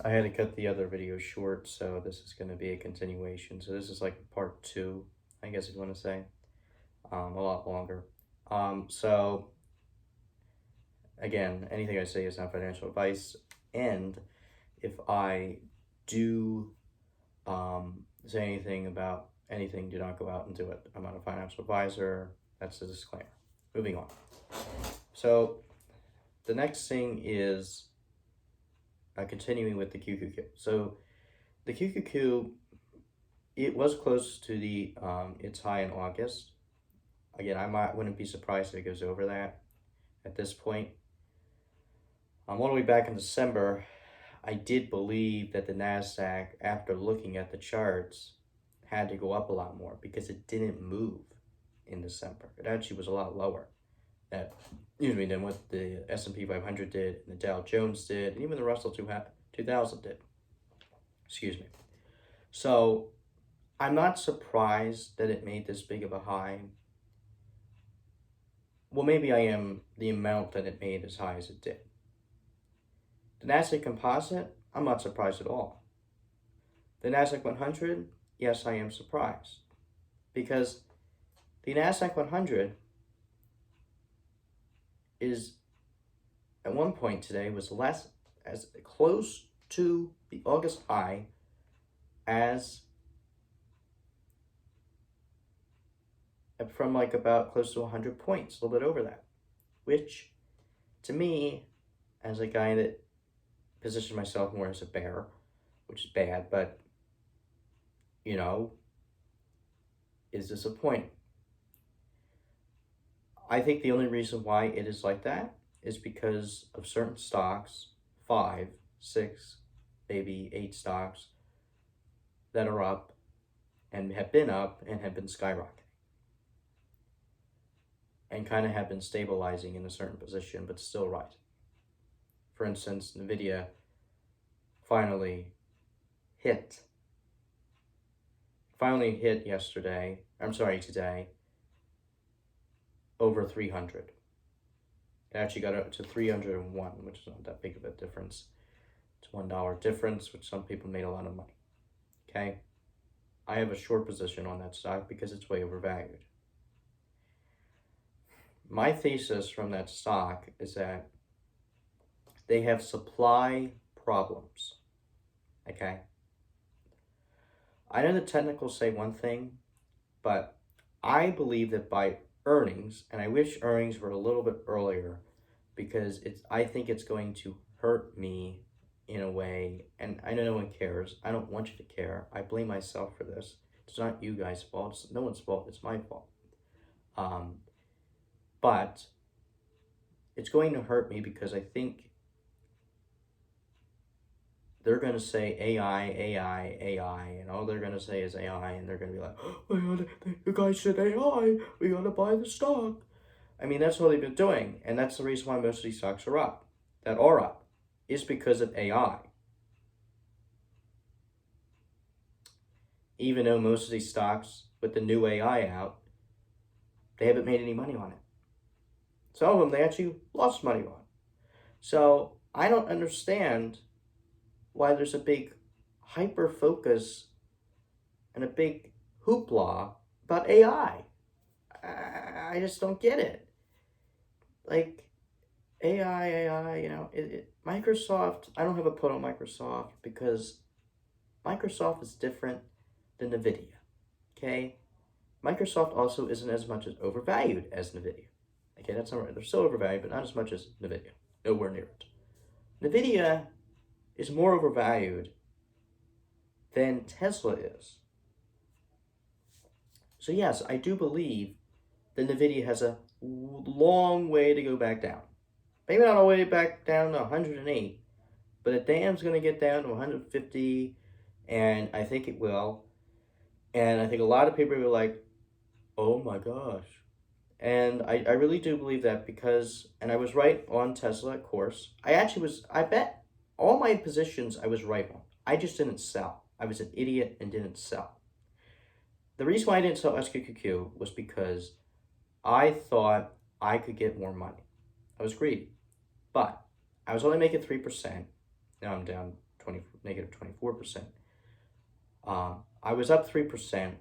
I had to cut the other video short, so this is going to be a continuation. So this is like part two, I guess if you want to say, a lot longer. So again, anything I say is not financial advice, and if I do say anything about anything, do not go out and do it. I'm not a financial advisor. That's the disclaimer. Moving on. So the next thing is continuing with the QQQ. So the QQQ, it was close to the its high in August. Again, wouldn't be surprised if it goes over that at this point. All the way back in December, I did believe that the Nasdaq, after looking at the charts, had to go up a lot more because it didn't move in December. It actually was a lot lower than what the S&P 500 did, and the Dow Jones did, and even the Russell 2000 did. Excuse me. So I'm not surprised that it made this big of a high. Well, maybe I am the amount that it made as high as it did. The Nasdaq Composite, I'm not surprised at all. The Nasdaq 100, yes, I am surprised. Because the Nasdaq 100 is, at one point today, was less, as close to the August high as from like about close to 100 points, a little bit over that, which to me, as a guy that positions myself more as a bear, which is bad, but is disappointing. I think the only reason why it is like that is because of certain stocks, 5, 6, maybe 8 stocks that are up and have been up and have been skyrocketing and kind of have been stabilizing in a certain position, but still rising. For instance, NVIDIA finally hit today, over 300. It actually got up to 301, which is not that big of a difference. It's $1 difference, which some people made a lot of money. Okay? I have a short position on that stock because it's way overvalued. My thesis from that stock is that they have supply problems. Okay? I know the technicals say one thing, but I believe that by earnings, and I wish earnings were a little bit earlier, because I think it's going to hurt me in a way, and I know no one cares. I don't want you to care. I blame myself for this. It's not you guys' fault. It's no one's fault. It's my fault. But it's going to hurt me because I think they're going to say AI, AI, AI, and all they're going to say is AI, and they're going to be like, oh, the guy said AI, we got to buy the stock. I mean, that's what they've been doing, and that's the reason why most of these stocks are up, is because of AI. Even though most of these stocks, with the new AI out, they haven't made any money on it. Some of them, they actually lost money on. So I don't understand why there's a big hyper focus and a big hoopla about AI. I just don't get it. Like, AI, Microsoft, I don't have a put on Microsoft because Microsoft is different than NVIDIA, okay? Microsoft also isn't as much as overvalued as NVIDIA. Okay, that's not right. They're still overvalued, but not as much as NVIDIA. Nowhere near it. NVIDIA is more overvalued than Tesla is. So yes, I do believe that NVIDIA has a long way to go back down. Maybe not all the way back down to 108, but a damn's going to get down to 150, and I think it will. And I think a lot of people are like, oh my gosh. And I really do believe that because, and I was right on Tesla, of course. I bet all my positions I was right on. I just didn't sell. I was an idiot and didn't sell. The reason why I didn't sell SQQQ was because I thought I could get more money. I was greedy. But I was only making 3%. Now I'm down negative 24%. I was up 3%,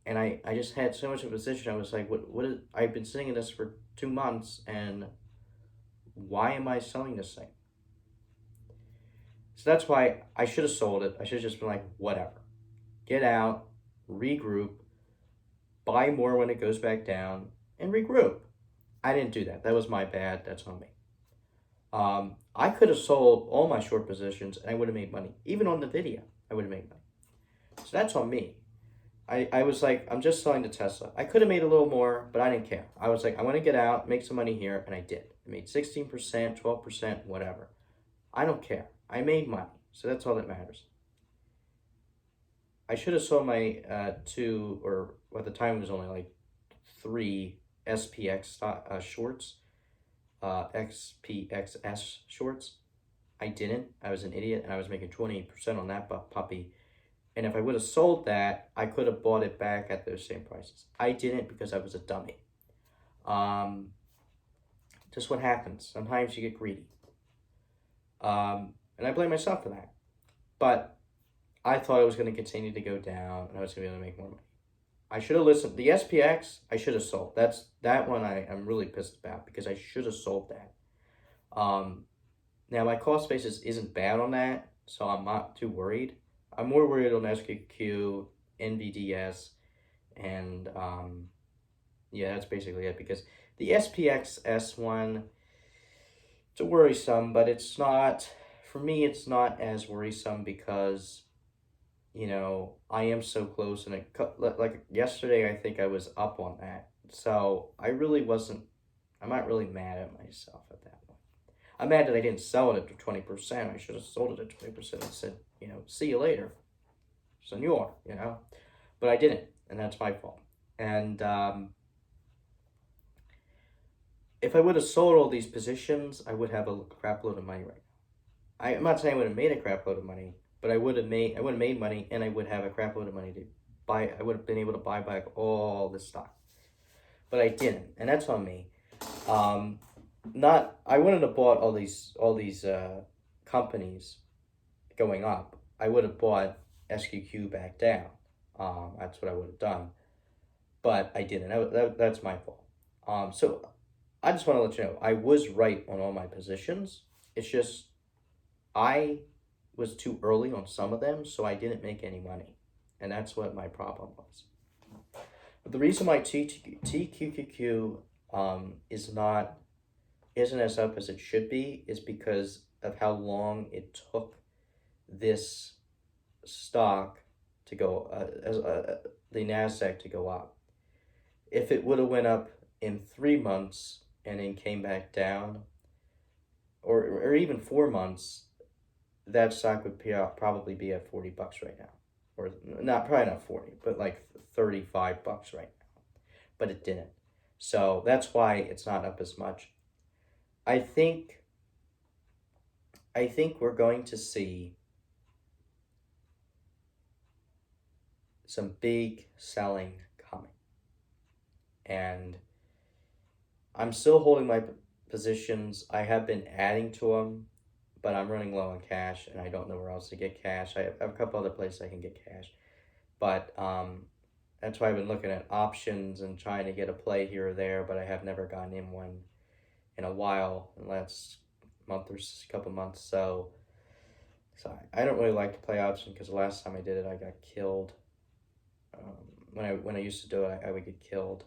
and I just had so much of a position. I was like, what is, I've been sitting in this for 2 months, and why am I selling this thing? So that's why I should have sold it. I should have just been like, whatever. Get out, regroup, buy more when it goes back down, and regroup. I didn't do that. That was my bad. That's on me. I could have sold all my short positions and I would have made money. Even on NVIDIA, I would have made money. So that's on me. I was like, I'm just selling the Tesla. I could have made a little more, but I didn't care. I was like, I want to get out, make some money here, and I did. I made 16%, 12%, whatever. I don't care. I made money. So that's all that matters. I should have sold my two, or at the time it was only like 3 SPX shorts, XPXS shorts. I didn't. I was an idiot, and I was making 20% on that puppy. And if I would have sold that, I could have bought it back at those same prices. I didn't because I was a dummy. Just what happens. Sometimes you get greedy. And I blame myself for that. But I thought it was going to continue to go down, and I was going to be able to make more money. I should have listened. The SPX, I should have sold. That one I'm really pissed about because I should have sold that. Now, my cost basis isn't bad on that, so I'm not too worried. I'm more worried on SQQ, NVDS, and yeah, that's basically it. Because the SPX S1, it's a worrisome, but it's not, for me, it's not as worrisome because, you know, I am so close. And like yesterday, I think I was up on that. So I'm not really mad at myself at that point. I'm mad that I didn't sell it at 20%. I should have sold it at 20% and said, you know, see you later, senor, you know. But I didn't, and that's my fault. And if I would have sold all these positions, I would have a crap load of money right now. I'm not saying I would have made a crap load of money, but I would have made money, and I would have a crap load of money to buy. I would have been able to buy back all this stock, but I didn't, and that's on me. I wouldn't have bought all these companies going up. I would have bought SQQ back down. That's what I would have done, but I didn't. That's my fault. So I just want to let you know I was right on all my positions. It's just I was too early on some of them, so I didn't make any money, and that's what my problem was. But the reason why TQQQ isn't as up as it should be is because of how long it took this stock to go, the NASDAQ to go up. If it would have went up in 3 months and then came back down, or even 4 months, that stock would probably be at $40 right now. Or probably not 40, but like $35 right now. But it didn't. So that's why it's not up as much. I think we're going to see some big selling coming. And I'm still holding my positions. I have been adding to them, but I'm running low on cash, and I don't know where else to get cash. I have a couple other places I can get cash. But that's why I've been looking at options and trying to get a play here or there, but I have never gotten in one in a while, in the last month or couple months. So I don't really like to play option because the last time I did it, I got killed. When I used to do it, I would get killed.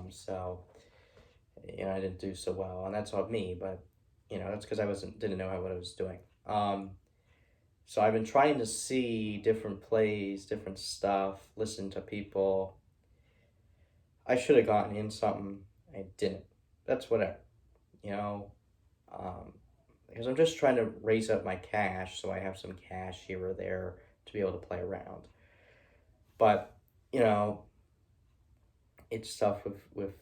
So you know, I didn't do so well, and that's on me. But you know, that's because I didn't know what I was doing. So I've been trying to see different plays, different stuff, listen to people. I should have gotten in something. I didn't. That's whatever. You know, because I'm just trying to raise up my cash so I have some cash here or there to be able to play around. But you know, it's tough with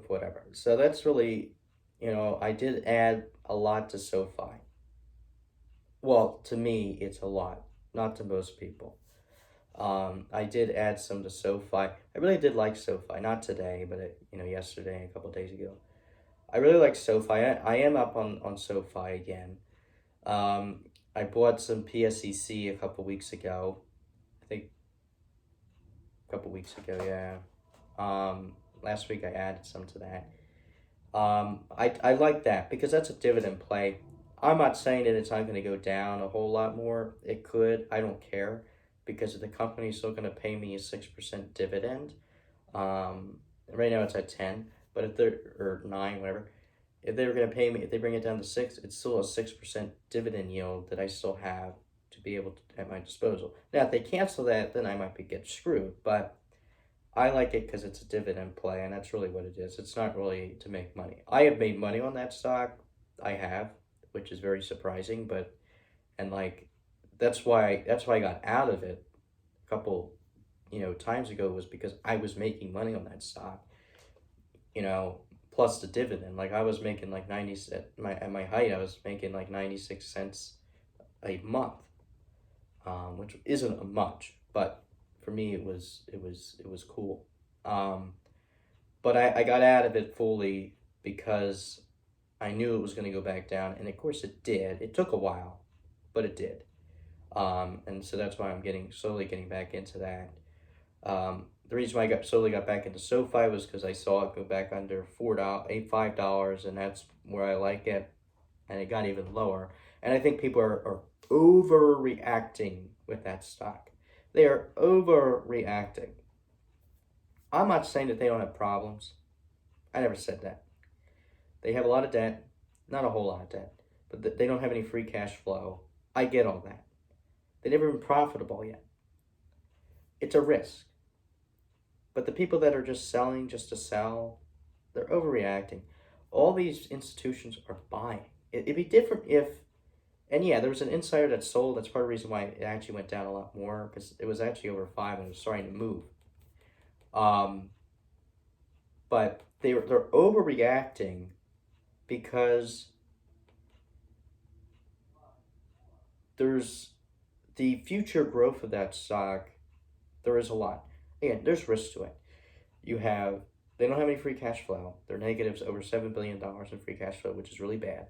whatever. So that's really, you know, I did add a lot to SoFi. Well, to me, it's a lot, not to most people. I did add some to SoFi. I really did like SoFi, not today, but yesterday and a couple of days ago. I really like SoFi. I am up on SoFi again. I bought some PSEC a couple weeks ago. I think a couple weeks ago, yeah. Last week I added some to that. I like that because that's a dividend play. I'm not saying that it's not going to go down a whole lot more. It could. I don't care because the company's still going to pay me a 6% dividend. Right now it's at 10, but if they're or 9, whatever. If they were going to pay me, if they bring it down to 6, it's still a 6% dividend yield that I still have to be able to at my disposal. Now, if they cancel that, then I might get screwed. But I like it because it's a dividend play, and that's really what it is. It's not really to make money. I have made money on that stock. I have, which is very surprising. But and like that's why I got out of it a couple times ago was because I was making money on that stock. You know, plus the dividend. Like I was making like 90 at my height. I was making like 96 cents a month, which isn't much, but for me it was cool. But I got out of it fully because I knew it was going to go back down, and of course it did. It took a while, but it did. And so that's why I'm slowly getting back into that. The reason why I slowly got back into SoFi was because I saw it go back under $5, and that's where I like it, and it got even lower. And I think people are overreacting with that stock. They are overreacting. I'm not saying that they don't have problems. I never said that. They have a lot of debt, not a whole lot of debt, but they don't have any free cash flow. I get all that. They've never been profitable yet. It's a risk. But the people that are just selling just to sell, they're overreacting. All these institutions are buying. It'd be different if, and yeah, there was an insider that sold. That's part of the reason why it actually went down a lot more because it was actually over 5 and it was starting to move. But they're overreacting because there's the future growth of that stock. There is a lot. Again, there's risk to it. They don't have any free cash flow. They're negatives over $7 billion in free cash flow, which is really bad.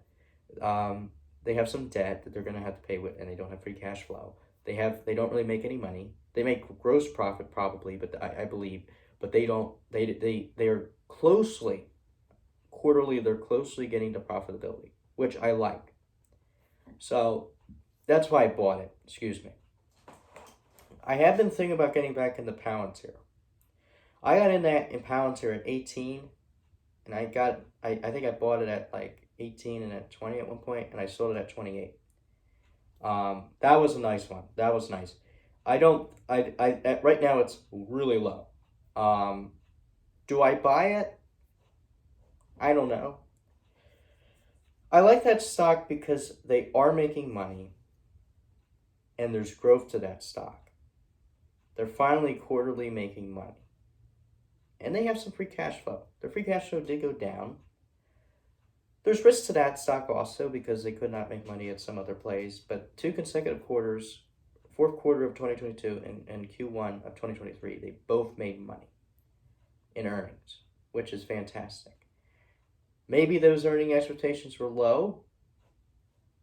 They have some debt that they're going to have to pay with, and they don't have free cash flow. They don't really make any money. They make gross profit probably, but I believe, but they don't. They are quarterly. They're closely getting to profitability, which I like. So that's why I bought it. Excuse me. I have been thinking about getting back into Palantir. I got in Palantir at 18, and I think I bought it at like 18 and at 20 at one point, and I sold it at 28. That was a nice one. That was nice. Right now it's really low. Do I buy it? I don't know. I like that stock because they are making money, and there's growth to that stock. They're finally quarterly making money. And they have some free cash flow. Their free cash flow did go down. There's risk to that stock also because they could not make money at some other plays. But 2 consecutive quarters, fourth quarter of 2022 and Q1 of 2023, they both made money in earnings, which is fantastic. Maybe those earning expectations were low.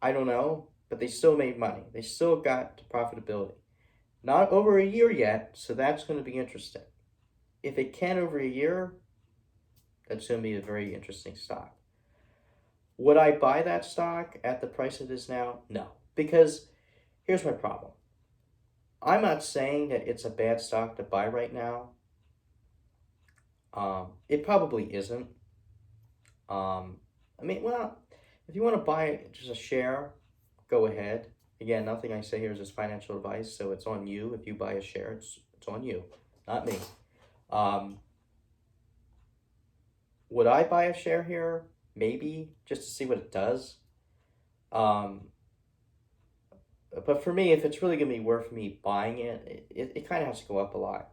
I don't know. But they still made money. They still got to profitability. Not over a year yet, so that's going to be interesting. If it can over a year, that's going to be a very interesting stock. Would I buy that stock at the price it is now? No. Because here's my problem. I'm not saying that it's a bad stock to buy right now. It probably isn't. If you want to buy just a share, go ahead. Again, nothing I say here is just financial advice, so it's on you. If you buy a share, it's on you, not me. Would I buy a share here? Maybe, just to see what it does. But for me, if it's really going to be worth me buying it kind of has to go up a lot.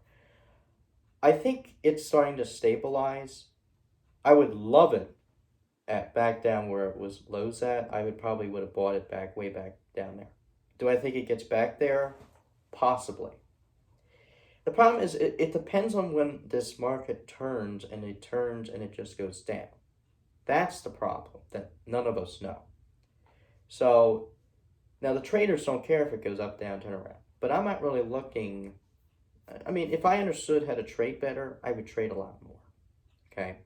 I think it's starting to stabilize. I would love it back down where it was lows at. I would have bought it way back down there. Do I think it gets back there? Possibly. The problem is it depends on when this market turns and it just goes down. That's the problem that none of us know. So Now, the traders don't care if it goes up, down, turn around. But I'm not really looking. I mean, if I understood how to trade better, I would trade a lot more. Okay?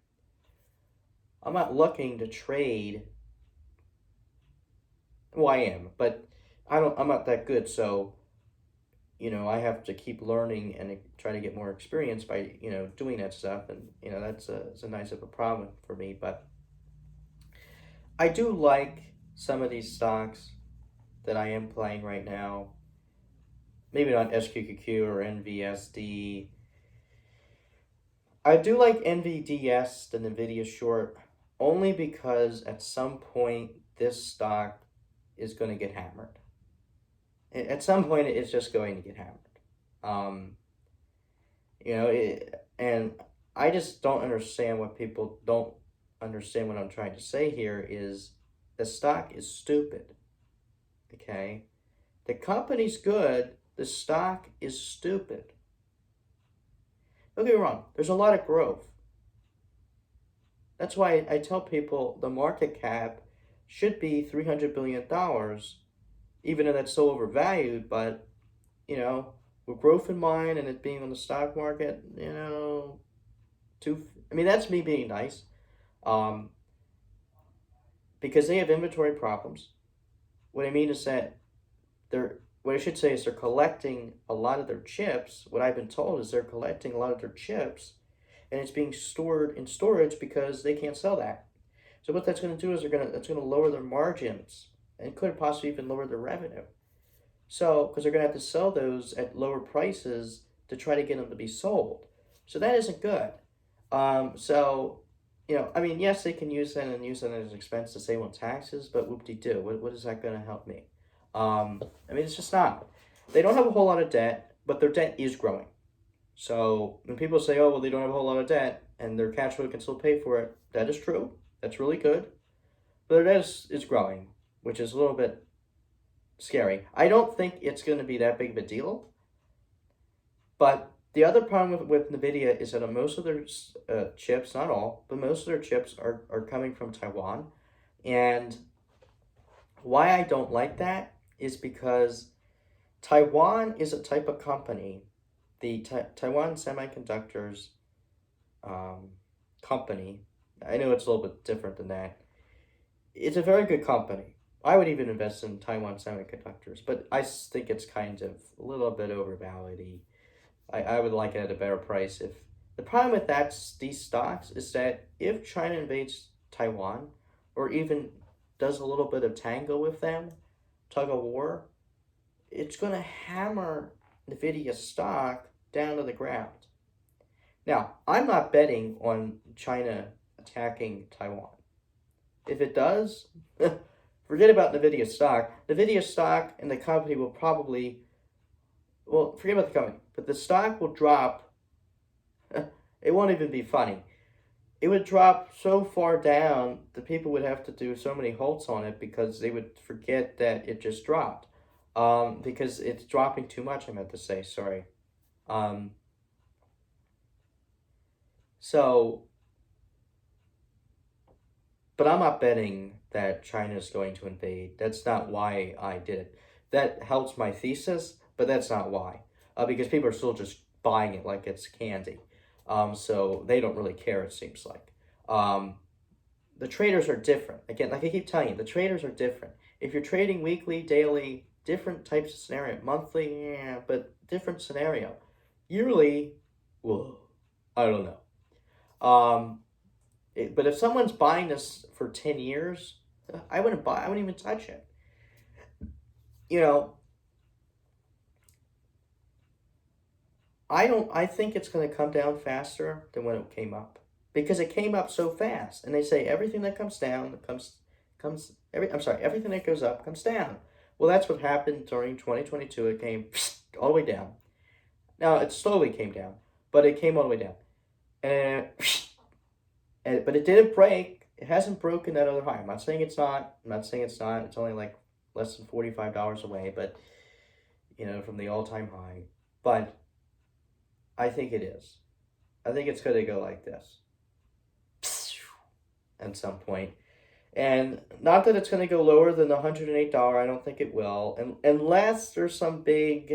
I'm not looking to trade. Well, I am, but I'm not that good, so I have to keep learning and try to get more experience by, doing that stuff. And, it's a nice of a problem for me. But I do like some of these stocks that I am playing right now. Maybe not SQQQ or NVSD. I do like NVDS, the NVIDIA short, only because at some point this stock is going to get hammered. At some point, it's just going to get hammered. Um, and I just don't understand what people don't understand. What I'm trying to say here is the stock is stupid. Okay? The company's good, the stock is stupid. Don't get me wrong, there's a lot of growth. That's why I tell people the market cap should be $300 billion, even though that's so overvalued. But, with growth in mind and it being on the stock market, that's me being nice. Because they have inventory problems. What I mean is that what I should say is they're collecting a lot of their chips. What I've been told is they're collecting a lot of their chips and it's being stored in storage because they can't sell that. So what that's going to do is that's going to lower their margins and could possibly even lower their revenue. So, because they're going to have to sell those at lower prices to try to get them to be sold. So that isn't good. Yes, they can use that and use that as an expense to save on taxes, but whoop-de-doo, what is that going to help me? It's just not. They don't have a whole lot of debt, but their debt is growing. So when people say, oh, well, they don't have a whole lot of debt and their cash flow can still pay for it, that is true. That's really good. But their debt is growing, which is a little bit scary. I don't think it's going to be that big of a deal. But the other problem with NVIDIA is that most of their chips, not all, but most of their chips are coming from Taiwan. And why I don't like that is because Taiwan is a type of company, the Taiwan Semiconductors company. I know it's a little bit different than that. It's a very good company. I would even invest in Taiwan Semiconductors, but I think it's kind of a little bit overvalued. I would like it at a better price. If the problem with these stocks is that if China invades Taiwan, or even does a little bit of tango with them, tug of war, it's going to hammer NVIDIA stock down to the ground. Now, I'm not betting on China attacking Taiwan. If it does, forget about NVIDIA stock. NVIDIA stock and the company will probably, forget about the company, but the stock will drop. It won't even be funny. It would drop so far down that people would have to do so many halts on it because they would forget that it just dropped. Because it's dropping too much, I meant to say, sorry. But I'm not betting that China is going to invade. That's not why I did it. That helps my thesis, but that's not why. Because people are still just buying it like it's candy. So they don't really care, it seems like. The traders are different. Again, like I keep telling you, the traders are different. If you're trading weekly, daily, different types of scenario. Monthly, yeah, but different scenario. Yearly, whoa, I don't know. But if someone's buying this for 10 years, I wouldn't even touch it. I think it's going to come down faster than when it came up. Because it came up so fast. And they say everything that comes down everything that goes up comes down. Well, that's what happened during 2022. It came all the way down. Now, it slowly came down, but it came all the way down. But it didn't break. It hasn't broken that other high. I'm not saying it's not. It's only like less than $45 away, but, from the all-time high. But I think it is. I think it's going to go like this at some point. And not that it's going to go lower than the $108. I don't think it will, and unless there's some big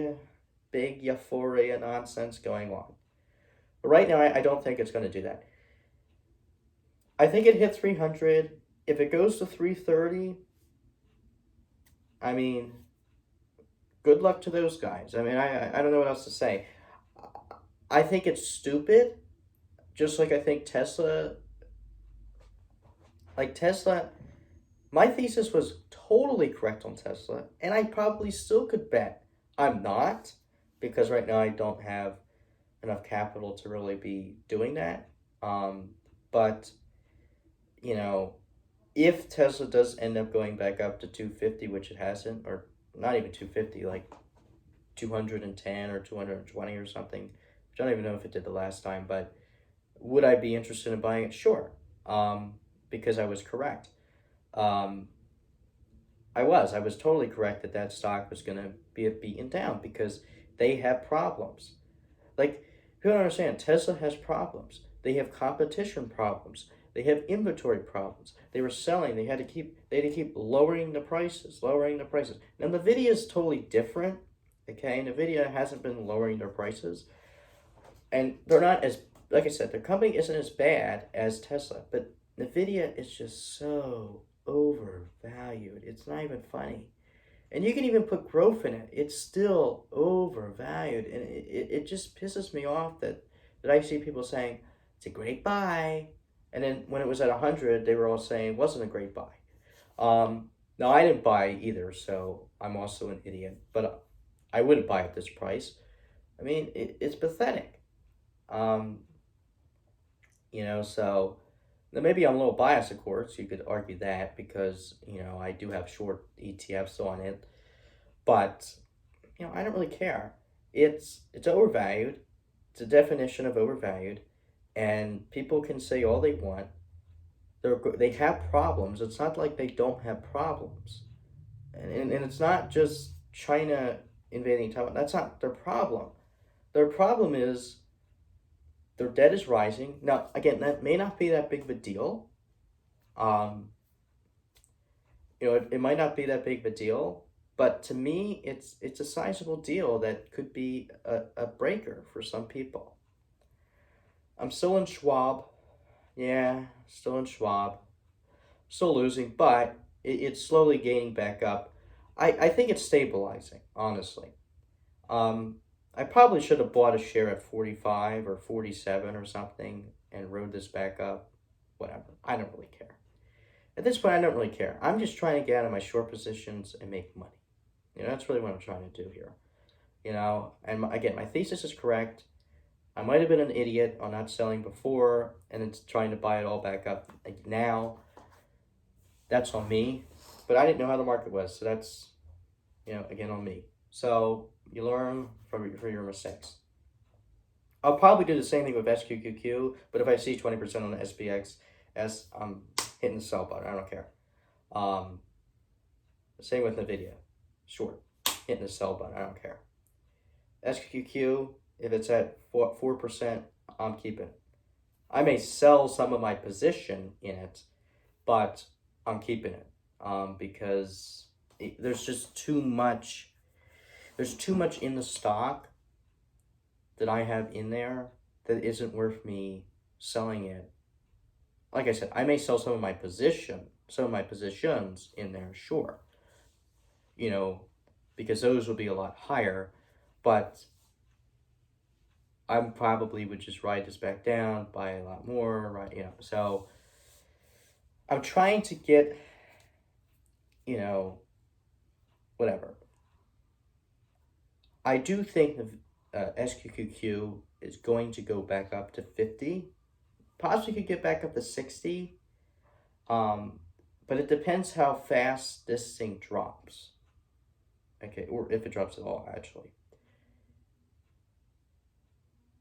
euphoria nonsense going on. But right now, I don't think it's going to do that. I think it hit 300. If it goes to 330, I mean, good luck to those guys. I mean, I don't know what else to say. I think it's stupid, just like I think Tesla. Like Tesla, my thesis was totally correct on Tesla, and I probably still could bet. I'm not, because right now I don't have enough capital to really be doing that. But, you know, if Tesla does end up going back up to 250, which it hasn't, or not even 250, like 210 or 220 or something, which I don't even know if it did the last time, but would I be interested in buying it? Sure, because I was correct. Um, I was totally correct that that stock was going to be beaten down because they have problems. Like, people don't understand, Tesla has problems. They have competition problems. They have inventory problems. They were selling. They had to keep lowering the prices, lowering the prices. Now Nvidia is totally different. Okay, Nvidia hasn't been lowering their prices, and they're not as, like I said, their company isn't as bad as Tesla, but Nvidia is just so overvalued. It's not even funny. And you can even put growth in it. It's still overvalued. And it just pisses me off that I see people saying, it's a great buy. And then when it was at 100, they were all saying it wasn't a great buy. Now, I didn't buy either, so I'm also an idiot. But I wouldn't buy at this price. I mean, it's pathetic. Um, so now maybe I'm a little biased, of course. You could argue that because, I do have short ETFs on it. But I don't really care. It's overvalued. It's a definition of overvalued, and people can say all they want. They have problems. It's not like they don't have problems, and it's not just China invading Taiwan. That's not their problem. Their problem is their debt is rising. Now, again, that may not be that big of a deal. Um, it might not be that big of a deal, but to me, it's a sizable deal that could be a breaker for some people. I'm still in Schwab. Yeah, still in Schwab. Still losing, but it's slowly gaining back up. I think it's stabilizing, honestly. Um, I probably should have bought a share at 45 or 47 or something and rode this back up. Whatever. I don't really care. At this point, I don't really care. I'm just trying to get out of my short positions and make money. That's really what I'm trying to do here. And again, my thesis is correct. I might have been an idiot on not selling before and then trying to buy it all back up now. That's on me. But I didn't know how the market was. So that's, again, on me. So you learn from your mistakes. I'll probably do the same thing with SQQQ, but if I see 20% on the SPX, I'm hitting the sell button. I don't care. Same with NVIDIA. Short. Hitting the sell button. I don't care. SQQQ, if it's at 4%, I'm keeping it. I may sell some of my position in it, but I'm keeping it because there's just too much. There's too much in the stock that I have in there that isn't worth me selling it. Like I said, I may sell some of my positions in there, sure. Because those will be a lot higher, but I probably would just ride this back down, buy a lot more, right? So I'm trying to get, whatever. I do think the SQQQ is going to go back up to 50. Possibly could get back up to 60. But it depends how fast this thing drops. Okay, or if it drops at all, actually.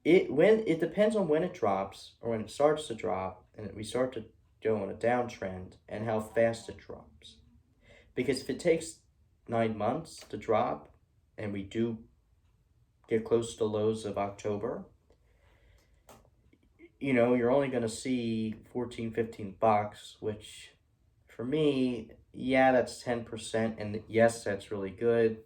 It depends on when it drops or when it starts to drop, and we start to go on a downtrend, and how fast it drops. Because if it takes 9 months to drop, and we do get close to the lows of October, you're only going to see $14, $15, which For me, yeah, that's 10%, and yes, that's really good,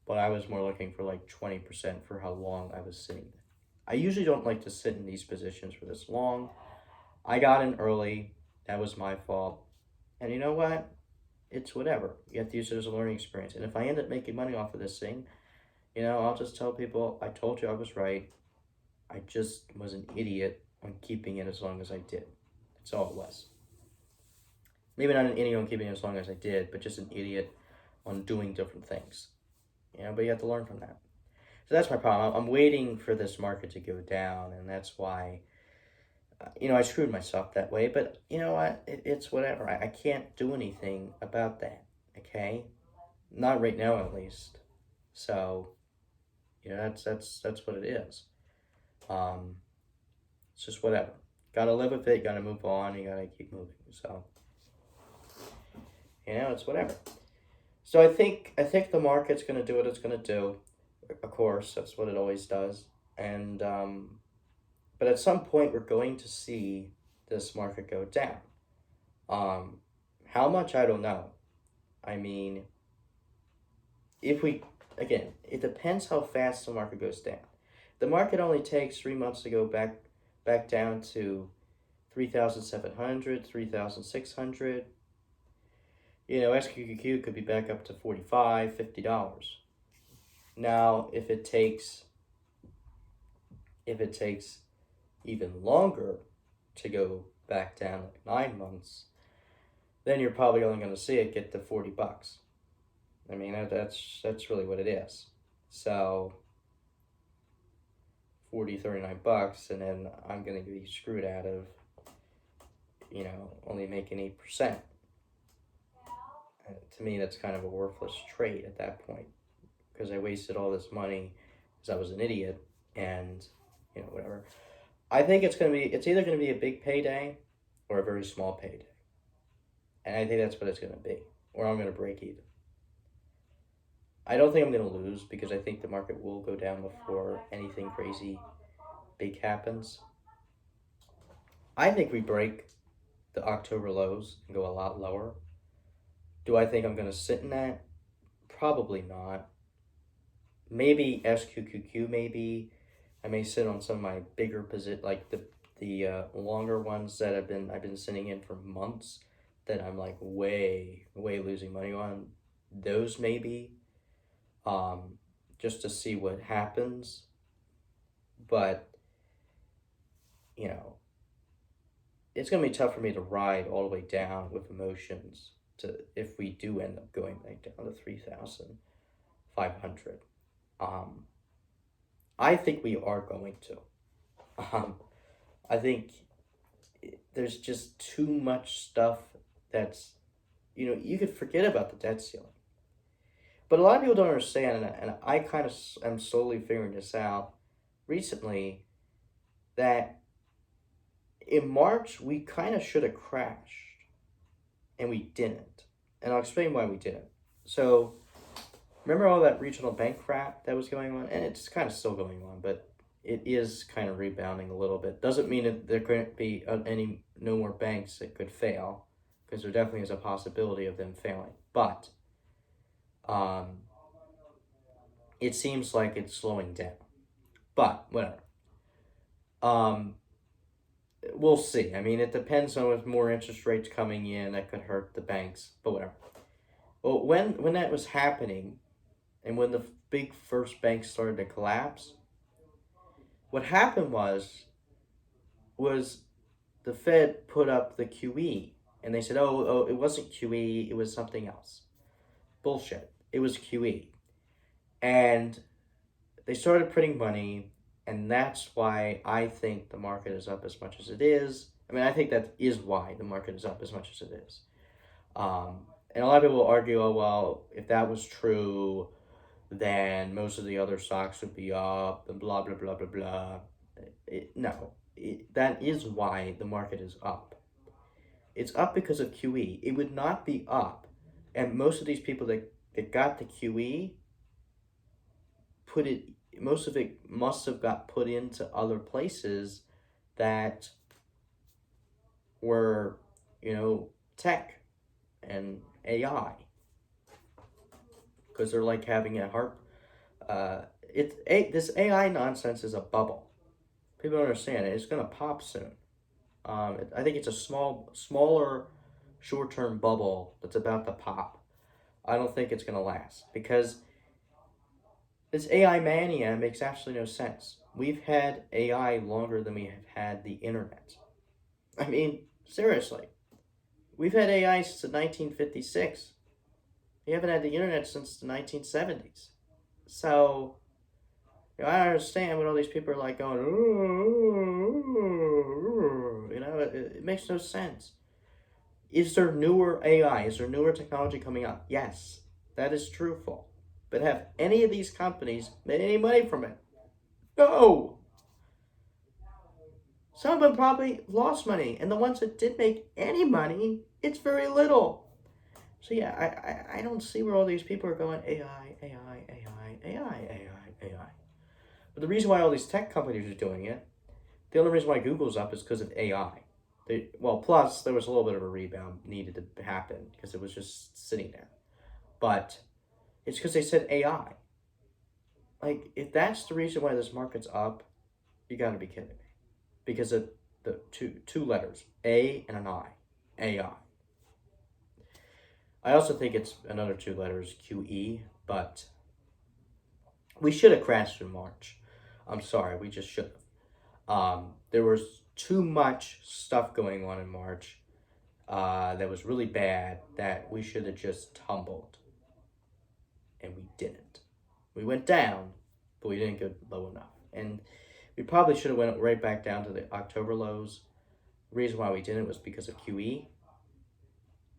but I was more looking for like 20% for how long I was sitting there. I usually don't like to sit in these positions for this long. I got in early. That was my fault. And you know what? It's whatever. You have to use it as a learning experience. And if I end up making money off of this thing, I'll just tell people, I told you I was right. I just was an idiot on keeping it as long as I did. That's all it was. Maybe not an idiot on keeping it as long as I did, but just an idiot on doing different things. But you have to learn from that. So that's my problem. I'm waiting for this market to go down, and that's why, I screwed myself that way. But you know what? It's whatever. I can't do anything about that. Okay, not right now, at least. So, that's what it is. Um, it's just whatever. Gotta live with it. Gotta move on. You gotta keep moving. So, it's whatever. So I think the market's gonna do what it's gonna do. Of course, that's what it always does. And but at some point, we're going to see this market go down. Um, how much I don't know. I mean, if we again, it depends how fast the market goes down. The market only takes 3 months to go back down to 3,700, 3,600. SQQQ could be back up to $45, $50. Now, if it takes even longer to go back down, like 9 months, then you're probably only going to see it get to $40. I mean, that's really what it is. So 40, $39, and then I'm going to be screwed out of, only making 8%. And to me, that's kind of a worthless trade at that point, because I wasted all this money because I was an idiot, and whatever. I think it's either gonna be a big payday or a very small payday, and I think that's what it's gonna be, or I'm gonna break even. I don't think I'm gonna lose, because I think the market will go down before anything crazy big happens. I think we break the October lows and go a lot lower. Do I think I'm gonna sit in that? Probably not. Maybe SQQQ, maybe. I may sit on some of my bigger like the longer ones that I've been sitting in for months, that I'm like way losing money on. Those maybe, just to see what happens. But it's gonna be tough for me to ride all the way down with emotions to if we do end up going back down to 3,500. I think we are going to. I think there's just too much stuff that's, you could forget about the debt ceiling. But a lot of people don't understand, and I kind of am slowly figuring this out recently, that in March we kind of should have crashed, and we didn't. And I'll explain why we didn't. So, remember all that regional bank crap that was going on? And it's kind of still going on, but it is kind of rebounding a little bit. Doesn't mean that there couldn't be no more banks that could fail, because there definitely is a possibility of them failing. But it seems like it's slowing down. But whatever. We'll see. I mean, it depends on with more interest rates coming in, that could hurt the banks. But whatever. Well, when that was happening, and when the big first banks started to collapse, what happened was the Fed put up the QE, and they said, oh, it wasn't QE, it was something else. Bullshit. It was QE. And they started printing money, and that's why I think the market is up as much as it is. I mean, I think that is why the market is up as much as it is. And a lot of people argue, oh, well, if that was true, then most of the other stocks would be up, and blah, blah, blah, blah, blah. That is why the market is up. It's up because of QE. It would not be up. And most of these people that got the QE, most of it must have got put into other places that were, tech. and AI, because they're like having a heart. This AI nonsense is a bubble. People don't understand it. It's gonna pop soon. I think it's a smaller, short-term bubble that's about to pop. I don't think it's gonna last because this AI mania makes absolutely no sense. We've had AI longer than we have had the internet. I mean, seriously, we've had AI since 1956. We haven't had the internet since the 1970s. So, I don't understand what all these people are like going, it makes no sense. Is there newer AI? Is there newer technology coming up? Yes, that is truthful. But have any of these companies made any money from it? No. Some of them probably lost money, and the ones that did make any money, it's very little. So yeah, I don't see where all these people are going AI, AI, AI, AI, AI, AI. But the reason why all these tech companies are doing it, the only reason why Google's up is because of AI. Plus there was a little bit of a rebound needed to happen because it was just sitting there. But it's because they said AI. Like, if that's the reason why this market's up, you got to be kidding me. Because of the two letters, A and an I, AI. I also think it's another two letters, QE, but we should have crashed in March. I'm sorry, we just should have. There was too much stuff going on in March that was really bad that we should have just tumbled. And we didn't. We went down, but we didn't go low enough. And we probably should have went right back down to the October lows. The reason why we didn't was because of QE.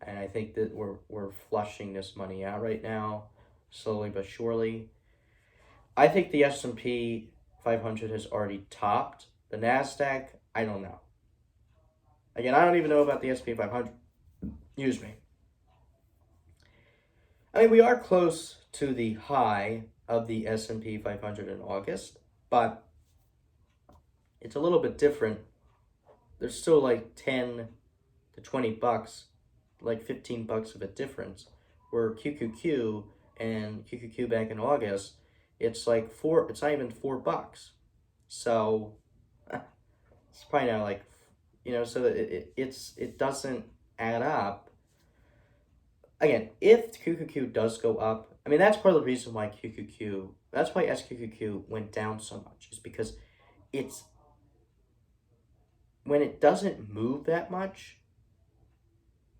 And I think that we're flushing this money out right now, slowly but surely. I think the S&P 500 has already topped. The NASDAQ, I don't know. Again, I don't even know about the S&P 500. Excuse me. I mean, we are close to the high of the S&P 500 in August, but it's a little bit different. There's still like 10 to 20 bucks, like 15 bucks of a difference. Where QQQ and QQQ back in August, it's like it's not even $4. So it's probably now like, so that it doesn't add up. Again, if QQQ does go up, I mean, that's part of the reason why that's why SQQQ went down so much, is because when it doesn't move that much,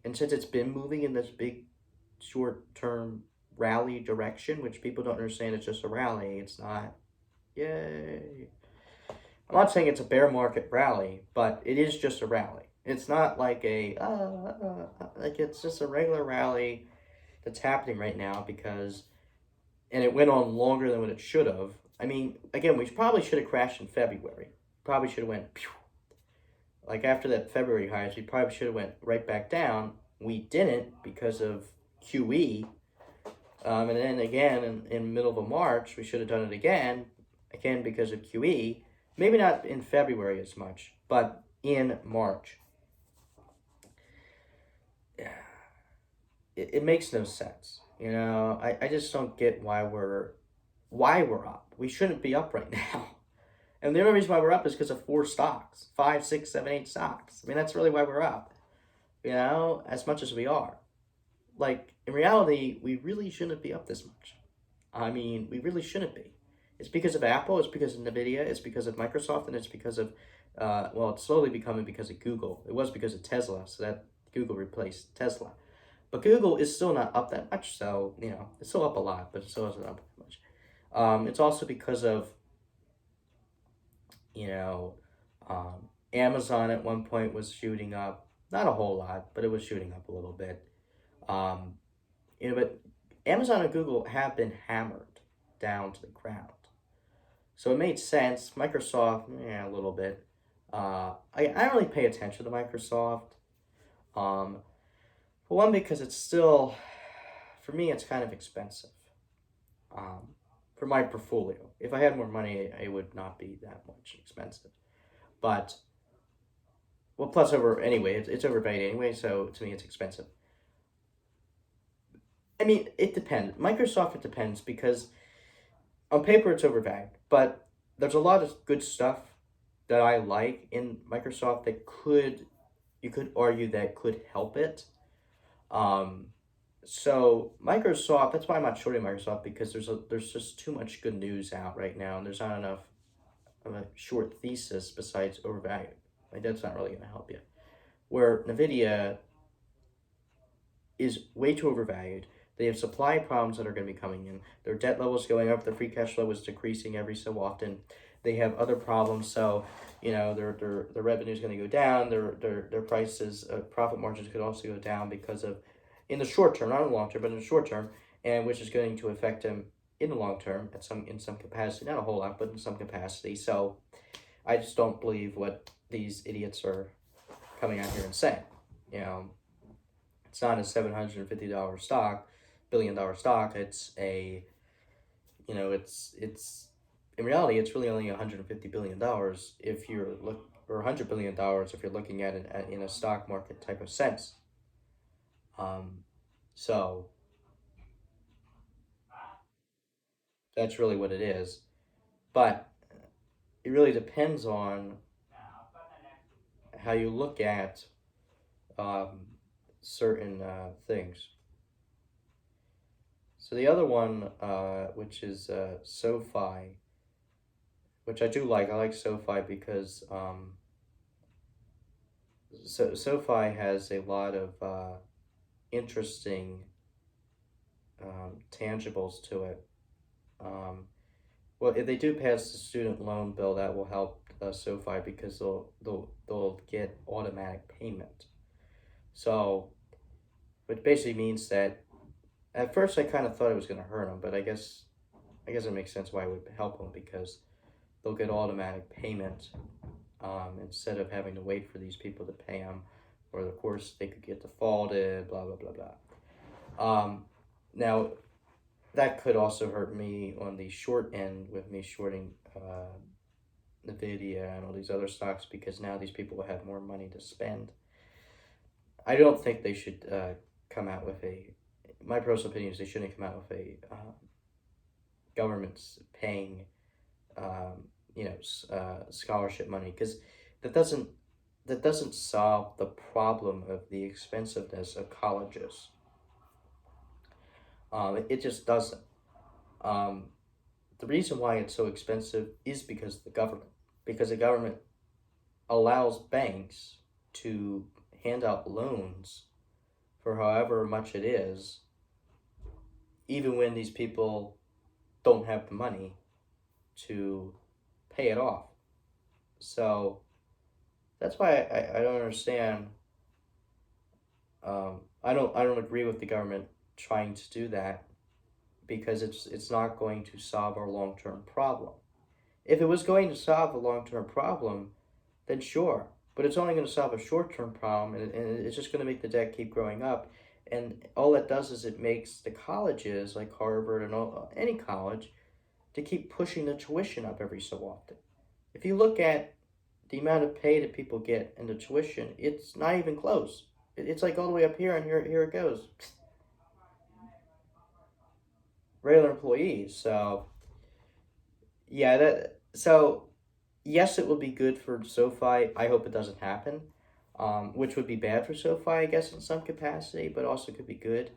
and since it's been moving in this big short-term rally direction, which people don't understand, it's just a rally, it's not, yay. I'm not saying it's a bear market rally, but it is just a rally. It's not like like it's just a regular rally that's happening right now and it went on longer than what it should have. I mean, again, we probably should have crashed in February. Probably should have went, pew. Like after that February highs, we probably should have went right back down. We didn't because of QE. And then again, in the middle of March, we should have done it again because of QE. Maybe not in February as much, but in March. It makes no sense. I just don't get why we're up. We shouldn't be up right now. And the only reason why we're up is because of 4 stocks, 5, 6, 7, 8 stocks. I mean, that's really why we're up, as much as we are. Like, in reality, we really shouldn't be up this much. I mean, we really shouldn't be. It's because of Apple, it's because of NVIDIA, it's because of Microsoft, and it's because of, it's slowly becoming because of Google. It was because of Tesla, so that Google replaced Tesla. But Google is still not up that much, so, it's still up a lot, but it still isn't up that much. It's also because of, Amazon at one point was shooting up, not a whole lot, but it was shooting up a little bit. But Amazon and Google have been hammered down to the ground. So it made sense. Microsoft, a little bit. I don't really pay attention to Microsoft. For one, because it's still, for me, it's kind of expensive. For my portfolio. If I had more money, it would not be that much expensive. But, plus it's overvalued anyway, so to me it's expensive. I mean, it depends. Microsoft, it depends because on paper it's overvalued, but there's a lot of good stuff that I like in Microsoft that you could argue that could help it. Um, so Microsoft, that's why I'm not shorting Microsoft because there's just too much good news out right now, and there's not enough of a short thesis besides overvalued. Like that's not really going to help you. Where Nvidia is way too overvalued. They have supply problems that are going to be coming in. Their debt level is going up. Their free cash flow is decreasing every so often. They have other problems. So, their revenue is going to go down. Their prices, profit margins could also go down because of, in the short term, not in the long term, but in the short term, and which is going to affect them in the long term in some capacity, not a whole lot, but in some capacity. So, I just don't believe what these idiots are coming out here and saying. You know, it's not a $750 stock, $1 billion stock. It's it's in reality, it's really only $150 billion if you're or $100 billion if you're looking at it in a stock market type of sense. Um, so that's really what it is. But it really depends on how you look at um, certain things. So the other one, which is SoFi, which I do like. I like SoFi because SoFi has a lot of interesting tangibles to it. Um, well, if they do pass the student loan bill, that will help SoFi because they'll get automatic payment. So, which basically means that at first I kind of thought it was going to hurt them, but I guess it makes sense why it would help them because they'll get automatic payment instead of having to wait for these people to pay them, or of course they could get defaulted, blah blah blah blah. Now that could also hurt me on the short end with me shorting Nvidia and all these other stocks because now these people will have more money to spend. I don't think they should come out with a. My personal opinion is they shouldn't come out with a government's paying scholarship money because that doesn't that doesn't solve the problem of the expensiveness of colleges. It just doesn't. Um, the reason why it's so expensive is because the government allows banks to hand out loans for however much it is, even when these people don't have the money to pay it off. So that's why I don't understand. I don't agree with the government trying to do that because it's not going to solve our long term problem. If it was going to solve a long term problem, then sure. But it's only going to solve a short term problem, and it's just going to make the debt keep growing up. And all that does is it makes the colleges like Harvard and any college to keep pushing the tuition up every so often. If you look at the amount of pay that people get in the tuition, it's not even close. It's like all the way up here, and here it goes. Regular employees. So yeah, that so yes, it will be good for SoFi. I hope it doesn't happen, which would be bad for SoFi, I guess, in some capacity, but also could be good.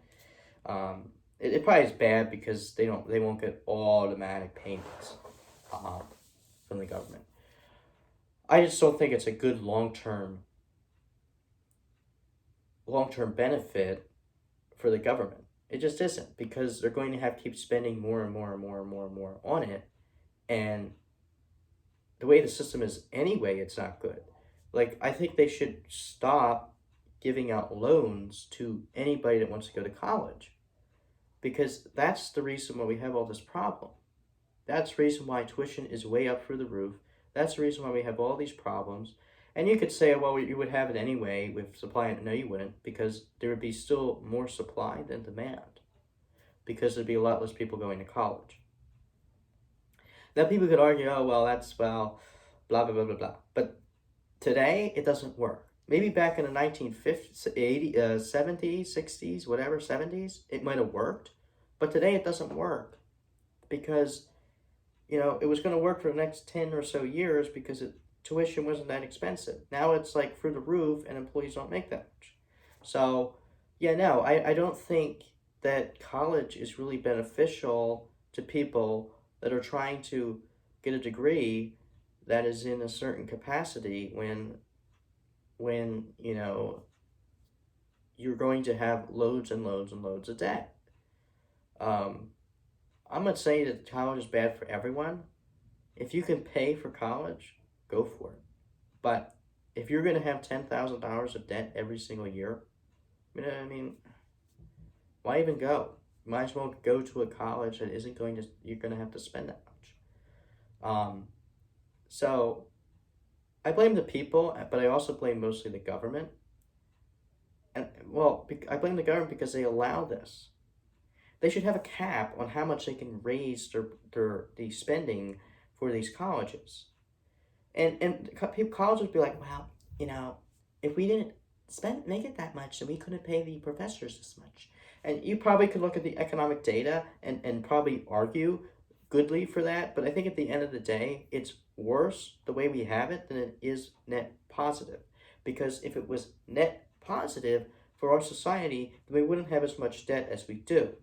It probably is bad because they won't get automatic payments um, from the government. I just don't think it's a good long term benefit for the government. It just isn't because they're going to have to keep spending more and more and more and more and more on it, and the way the system is anyway, it's not good. Like I think they should stop giving out loans to anybody that wants to go to college because that's the reason why we have all this problem. That's the reason why tuition is way up through the roof. That's the reason why we have all these problems. And you could say, well, you would have it anyway with supply. No, you wouldn't, because there would be still more supply than demand, because there'd be a lot less people going to college. Now, people could argue, oh, well, blah, blah, blah, blah, blah. But today, it doesn't work. maybe back in the 1950s, 80s, 70s, 60s, whatever, 70s, it might have worked. But today it doesn't work because, it was going to work for the next 10 or so years because tuition wasn't that expensive. Now it's like through the roof and employees don't make that much. So, yeah, no, I don't think that college is really beneficial to people that are trying to get a degree that is in a certain capacity when you're going to have loads and loads and loads of debt. Um, I'm not saying that college is bad for everyone. If you can pay for college, go for it. But if you're going to have $10,000 of debt every single year, I mean, why even go? You might as well go to a college that isn't going to, you're going to have to spend that much. So I blame the people, but I also blame mostly the government. And well, I blame the government because they allow this. They should have a cap on how much they can raise the spending for these colleges. And colleges would be like, well, if we didn't make it that much, then we couldn't pay the professors this much. And you probably could look at the economic data and probably argue goodly for that. But I think at the end of the day, it's worse the way we have it than it is net positive. Because if it was net positive for our society, then we wouldn't have as much debt as we do.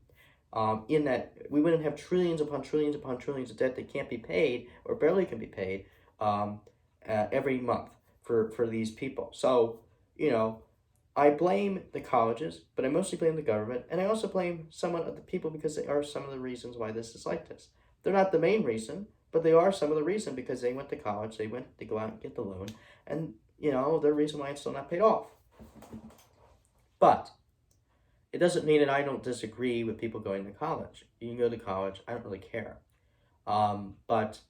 In that we wouldn't have trillions upon trillions upon trillions of debt that can't be paid or barely can be paid every month for these people. So, I blame the colleges, but I mostly blame the government, and I also blame some of the people because they are some of the reasons why this is like this. They're not the main reason, but they are some of the reason because they went to college, they go out and get the loan, and, they're the reason why it's still not paid off. But it doesn't mean that I don't disagree with people going to college. You can go to college. I don't really care. But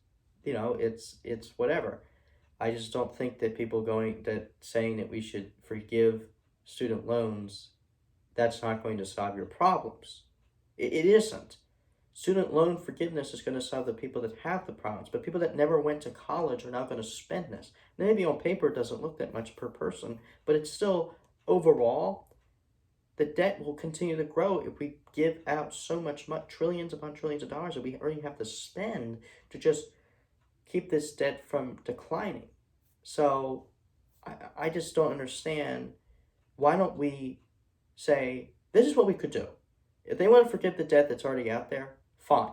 it's whatever. I just don't think that saying that we should forgive student loans, that's not going to solve your problems. It isn't. Student loan forgiveness is going to solve the people that have the problems, but people that never went to college are now going to spend this. Maybe on paper it doesn't look that much per person, but it's still overall. The debt will continue to grow if we give out so much, trillions upon trillions of dollars that we already have to spend to just keep this debt from declining. So I just don't understand. Why don't we say, this is what we could do? If they want to forgive the debt that's already out there, fine.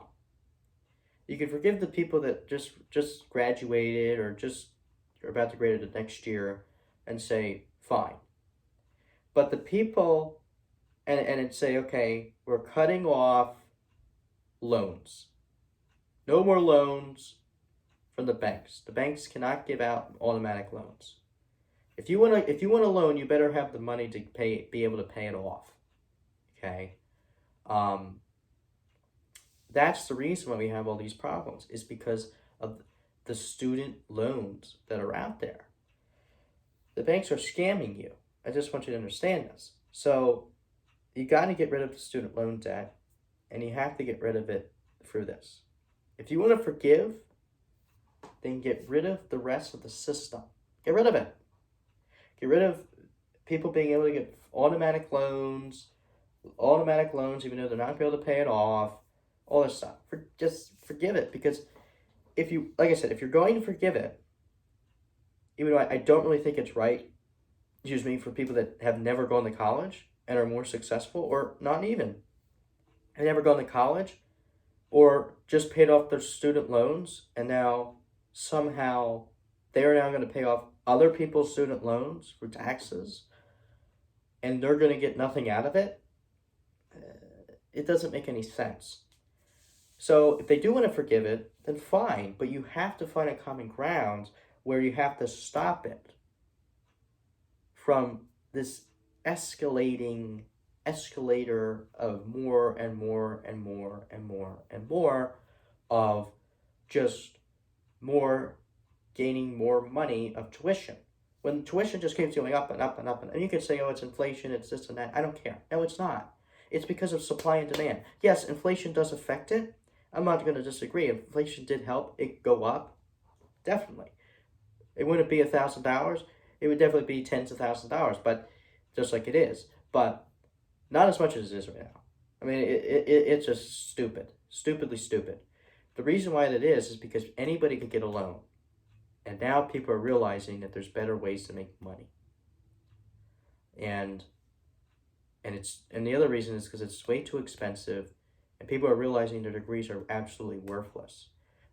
You can forgive the people that just graduated or just are about to graduate the next year and say, fine. But the people... And say, okay, we're cutting off loans. No more loans from the banks. The banks cannot give out automatic loans. If you want a loan, you better have the money to be able to pay it off. Okay, that's the reason why we have all these problems. Is because of the student loans that are out there. The banks are scamming you. I just want you to understand this. So you got to get rid of the student loan debt, and you have to get rid of it through this. If you want to forgive, then get rid of the rest of the system. Get rid of it. Get rid of people being able to get automatic loans even though they're not going to be able to pay it off, all this stuff. Just forgive it, because like I said, if you're going to forgive it, even though I don't really think it's right, for people that have never gone to college and are more successful, or not even, have never gone to college, or just paid off their student loans, and now somehow they're now going to pay off other people's student loans for taxes, and they're going to get nothing out of it. It doesn't make any sense. So if they do want to forgive it, then fine, but you have to find a common ground where you have to stop it from this escalator of more and more and more and more and more of just more gaining more money of tuition. When tuition just keeps going up and up and up, and you could say, oh, it's inflation, it's this and that. I don't care. No, it's not. It's because of supply and demand. Yes, inflation does affect it. I'm not going to disagree. Inflation did help it go up. Definitely. It wouldn't be $1,000. it would definitely be tens of thousands of dollars, but just like it is. But not as much as it is right now. I mean, it's just stupid. Stupidly stupid. The reason why that is because anybody could get a loan. And now people are realizing that there's better ways to make money. And the other reason is because it's way too expensive, and people are realizing their degrees are absolutely worthless.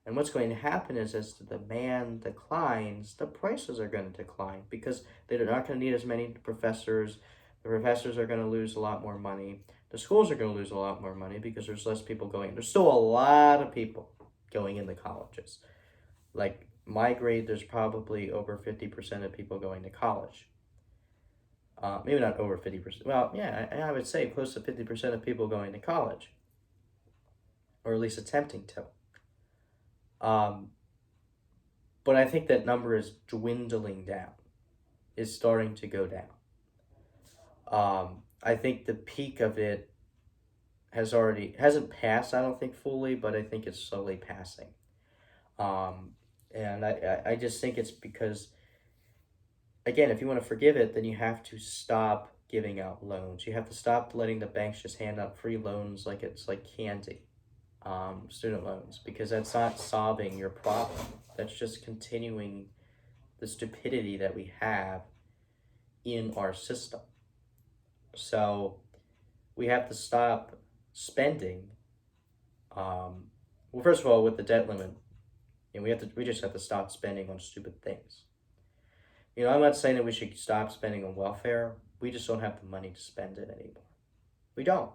And what's going to happen is as the demand declines, the prices are going to decline because they're not going to need as many professors. The professors are going to lose a lot more money. The schools are going to lose a lot more money because there's less people going. There's still a lot of people going into colleges. Like my grade, there's probably over 50% of people going to college. Maybe not over 50%. Well, yeah, I would say close to 50% of people going to college, or at least attempting to. But I think that number is dwindling down, is starting to go down. I think the peak of it hasn't passed, I don't think fully, but I think it's slowly passing. And I just think it's because, again, if you want to forgive it, then you have to stop giving out loans. You have to stop letting the banks just hand out free loans like it's like candy, student loans, because that's not solving your problem. That's just continuing the stupidity that we have in our system. So we have to stop spending. Well, first of all, with the debt limit, and we just have to stop spending on stupid things. I'm not saying that we should stop spending on welfare. We just don't have the money to spend it anymore. We don't.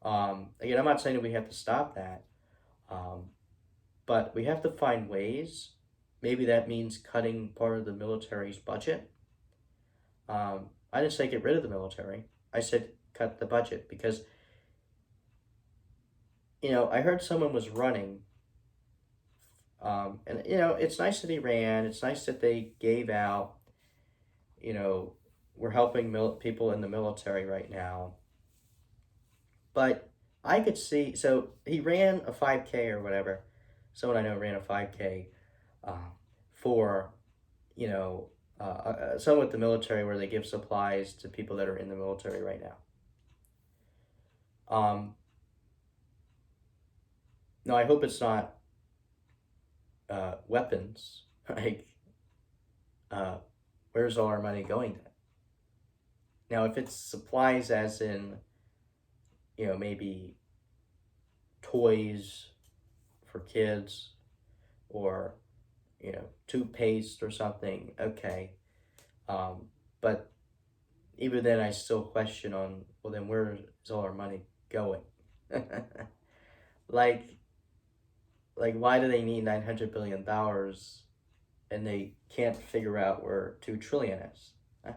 Again, I'm not saying that we have to stop that, but we have to find ways. Maybe that means cutting part of the military's budget. I didn't say get rid of the military. I said cut the budget because, I heard someone was running. And it's nice that he ran. It's nice that they gave out, we're helping people in the military right now. But I could see, so he ran a 5K or whatever. Someone I know ran a 5K for, some with the military where they give supplies to people that are in the military right now. No, I hope it's not weapons. Like, where's all our money going to? Now, if it's supplies as in, maybe toys for kids or, toothpaste or something, okay. But even then I still question on, well, then where is all our money going? Like, why do they need $900 billion and they can't figure out where $2 trillion is?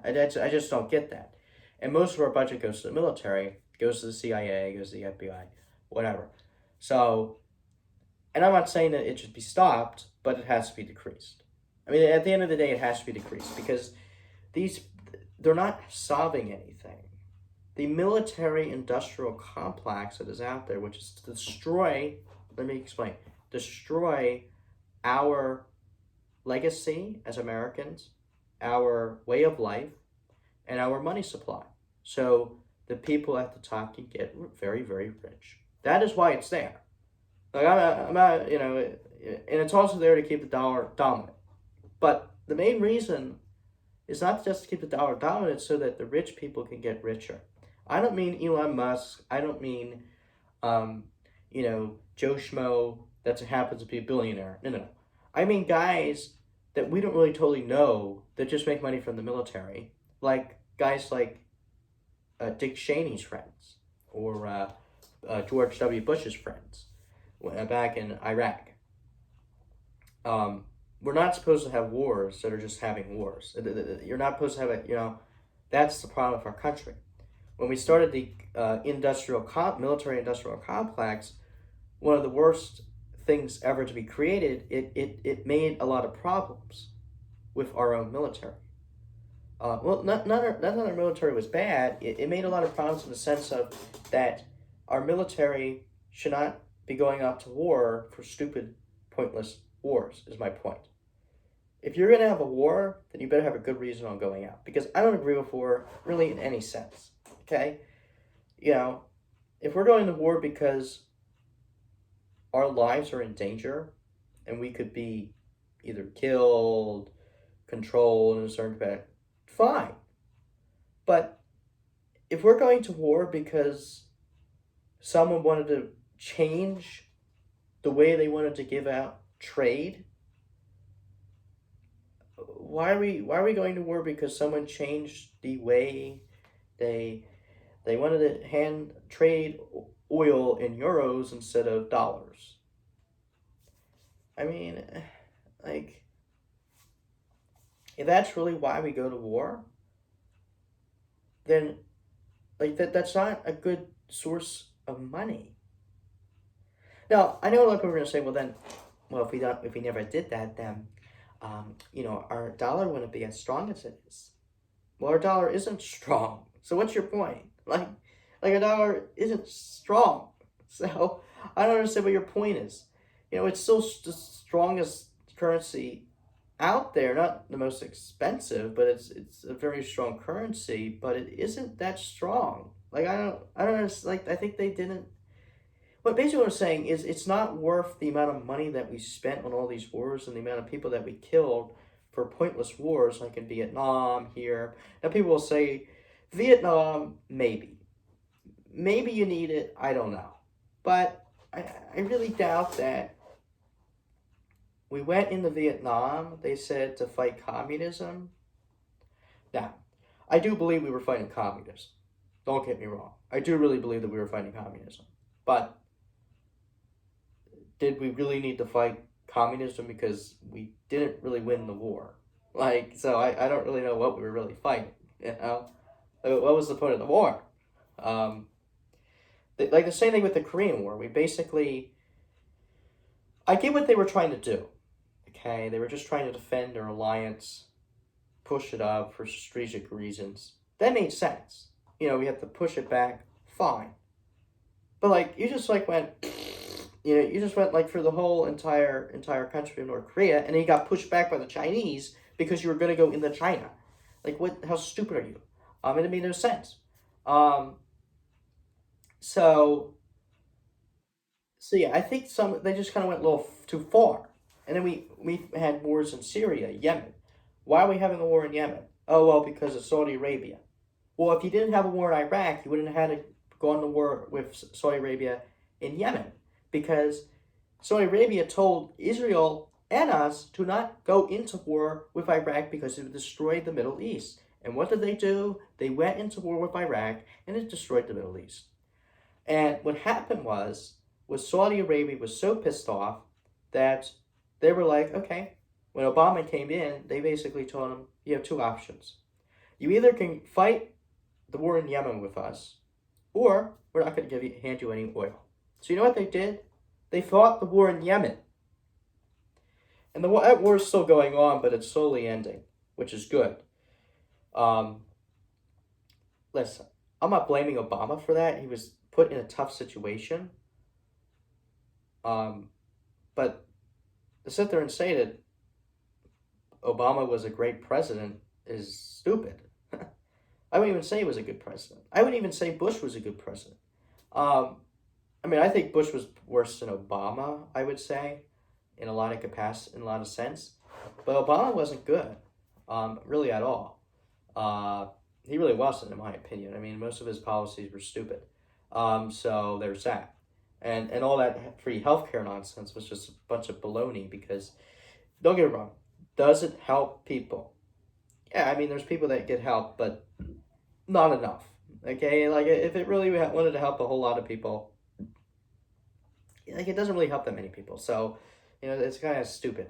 I just don't get that. And most of our budget goes to the military, goes to the CIA, goes to the FBI, whatever. So, and I'm not saying that it should be stopped, but it has to be decreased. I mean, at the end of the day, it has to be decreased because they're not solving anything. The military-industrial complex that is out there, which is to destroy our legacy as Americans, our way of life, and our money supply. So the people at the top can get very, very rich. That is why it's there. Like I'm not, and it's also there to keep the dollar dominant. But the main reason is not just to keep the dollar dominant, so that the rich people can get richer. I don't mean Elon Musk. I don't mean, Joe Schmo that happens to be a billionaire. No. I mean guys that we don't really totally know that just make money from the military, like guys like Dick Cheney's friends or George W. Bush's friends back in Iraq. We're not supposed to have wars that are just having wars. You're not supposed to have it, that's the problem with our country. When we started the military-industrial complex, one of the worst things ever to be created, it made a lot of problems with our own military. Well, not that our military was bad. It made a lot of problems in the sense of that our military should not be going out to war for stupid, pointless wars, is my point. if you're going to have a war, then you better have a good reason on going out. Because I don't agree with war really in any sense. Okay? You know, if we're going to war because our lives are in danger and we could be either killed, controlled in a certain way, fine. But if we're going to war because someone wanted to change the way they wanted to give out trade, why are we going to war because someone changed the way they wanted to hand trade oil in euros instead of dollars? I mean, like, if that's really why we go to war, then like that's not a good source of money. Now, I know a lot of people are gonna say, well then, well if we never did that, then our dollar wouldn't be as strong as it is. Well, our dollar isn't strong. So what's your point? Like a dollar isn't strong. So I don't understand what your point is. It's still the strongest currency out there. Not the most expensive, but it's a very strong currency. But it isn't that strong. Like I don't like I think they didn't. But basically, what I'm saying is, it's not worth the amount of money that we spent on all these wars and the amount of people that we killed for pointless wars, like in Vietnam here. Now, people will say, Vietnam, maybe. Maybe you need it, I don't know. But I really doubt that. We went into Vietnam, they said, to fight communism. Now, I do believe we were fighting communism. Don't get me wrong. I do really believe that we were fighting communism. But did we really need to fight communism because we didn't really win the war? So I don't really know what we were really fighting, What was the point of the war? Like the same thing with the Korean War. I get what they were trying to do, okay? They were just trying to defend their alliance, push it up for strategic reasons. That made sense. We have to push it back, fine. But you just went you just went for the whole entire country of North Korea, and then you got pushed back by the Chinese because you were going to go into China. What? How stupid are you? It made no sense. So yeah, I think they just kind of went a little too far, and then we had wars in Syria, Yemen. Why are we having a war in Yemen? Oh well, because of Saudi Arabia. Well, if you didn't have a war in Iraq, you wouldn't have had to go on the war with Saudi Arabia in Yemen. Because Saudi Arabia told Israel and us to not go into war with Iraq because it would destroy the Middle East. And what did they do? They went into war with Iraq and it destroyed the Middle East. And what happened was Saudi Arabia was so pissed off that they were like, okay, when Obama came in, they basically told him, you have two options. You either can fight the war in Yemen with us, or we're not going to hand you any oil. So you know what they did? They fought the war in Yemen. And that war is still going on, but it's slowly ending, which is good. Listen, I'm not blaming Obama for that. He was put in a tough situation. But to sit there and say that Obama was a great president is stupid. I wouldn't even say he was a good president. I wouldn't even say Bush was a good president. I think Bush was worse than Obama, I would say, in a lot of capacity, in a lot of sense. But Obama wasn't good, really at all. He really wasn't, in my opinion. Most of his policies were stupid. So there's that. And all that free healthcare nonsense was just a bunch of baloney because, don't get me wrong, does it help people? Yeah, there's people that get help, but not enough. Okay, if it really wanted to help a whole lot of people, it doesn't really help that many people. So, it's kind of stupid.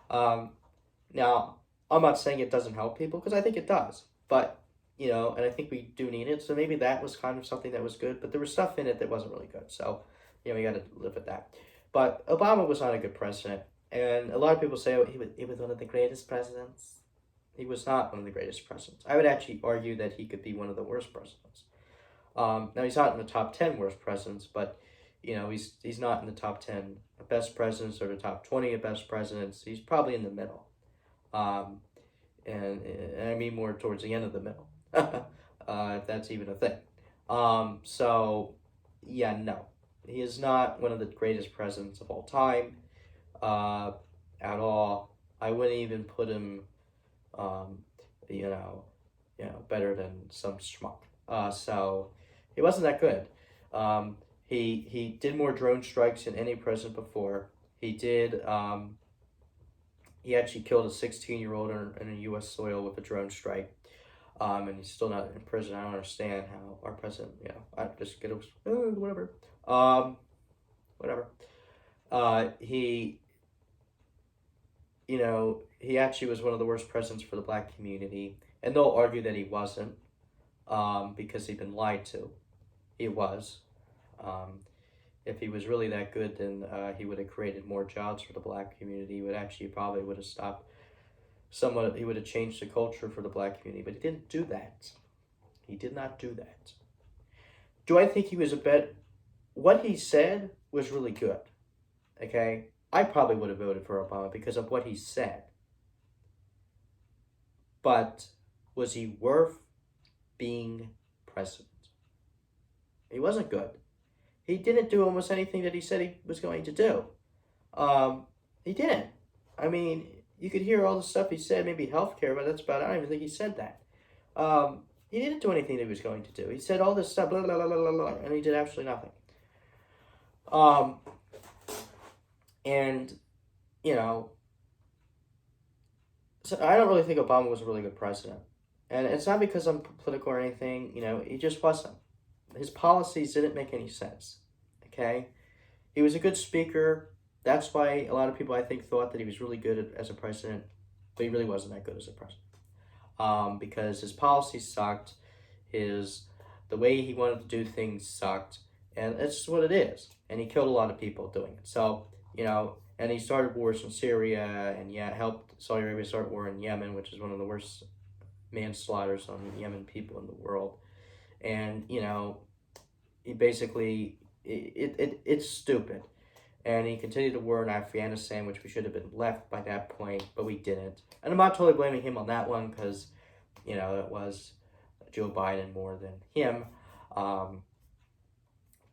Now, I'm not saying it doesn't help people because I think it does. But, and I think we do need it. So maybe that was kind of something that was good. But there was stuff in it that wasn't really good. So, we got to live with that. But Obama was not a good president. And a lot of people say, oh, he was one of the greatest presidents. He was not one of the greatest presidents. I would actually argue that he could be one of the worst presidents. Now, he's not in the top 10 worst presidents, but, he's not in the top 10 best presidents or the top 20 of best presidents. He's probably in the middle. Um, and I mean more towards the end of the middle, if that's even a thing. So, yeah, no. He is not one of the greatest presidents of all time, uh, at all. I wouldn't even put him, um, you know, better than some schmuck. So he wasn't that good. He did more drone strikes than any president before. He did. He actually killed a 16-year-old in a U.S. soil with a drone strike. And he's still not in prison. I don't understand how our president, I just get whatever. Um, Whatever. He, he actually was one of the worst presidents for the black community, and they'll argue that he wasn't, because he'd been lied to. He was. Um, if he was really that good, then he would have created more jobs for the black community. He would actually probably would have stopped somewhat. He would have changed the culture for the black community, but he didn't do that. He did not do that. Do I think he was a bet? What he said was really good. Okay, I probably would have voted for Obama because of what he said. But was he worth being president? He wasn't good. He didn't do almost anything that he said he was going to do. He didn't. I mean, you could hear all the stuff he said, maybe healthcare, but that's about it. I don't even think he said that. He didn't do anything that he was going to do. He said all this stuff, blah, blah, blah, blah, blah, and he did absolutely nothing. And, so I don't really think Obama was a really good president. And it's not because I'm political or anything, he just wasn't. His policies didn't make any sense, okay? He was a good speaker. That's why a lot of people, I think, thought that he was really good as a president, but he really wasn't that good as a president. Because his policies sucked, the way he wanted to do things sucked, and it's just what it is. And he killed a lot of people doing it. So, and he started wars in Syria, and helped Saudi Arabia start war in Yemen, which is one of the worst manslaughters on Yemen people in the world. And he basically it's stupid. And he continued the war in Afghanistan, which we should have been left by that point, but we didn't. And I'm not totally blaming him on that one because it was Joe Biden more than him.